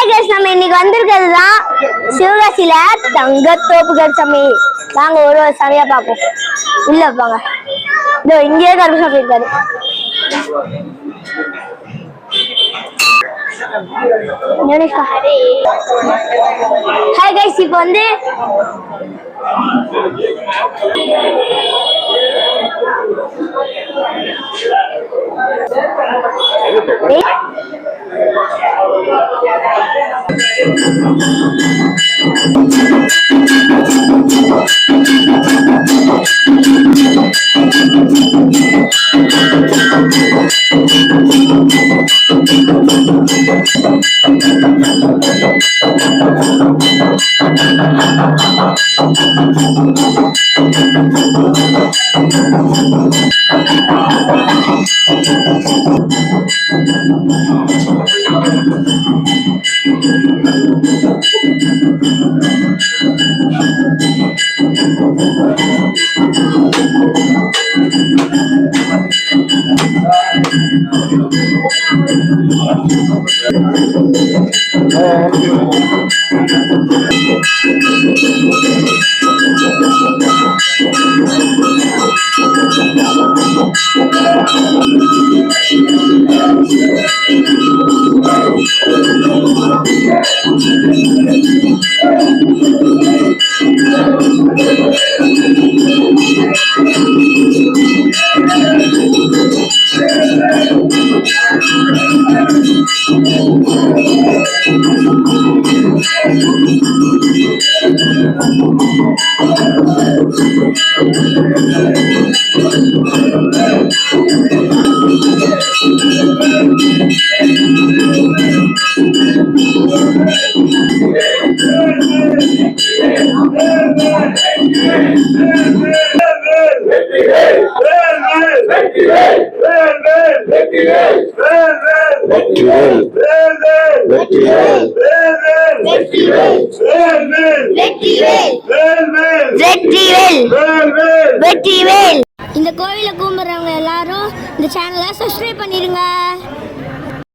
Hi guys, நம்ம இன்னைக்கு வந்திருக்கிறது தான் சிவகாசியில தங்கத்தோப்புகள் சாமி. நாங்க ஒரு சாமியா பார்ப்போம். உள்ள வைப்பாங்க. இதோ இங்கேயே கருப்பு சாமி இருக்காரு. ஹாய் கைஸ், இப்போ வந்து இந்த கோவிலை கும்பிடுறவங்க எல்லாரும் இந்த சேனலை சப்ஸ்கிரைப் பண்ணிருங்க.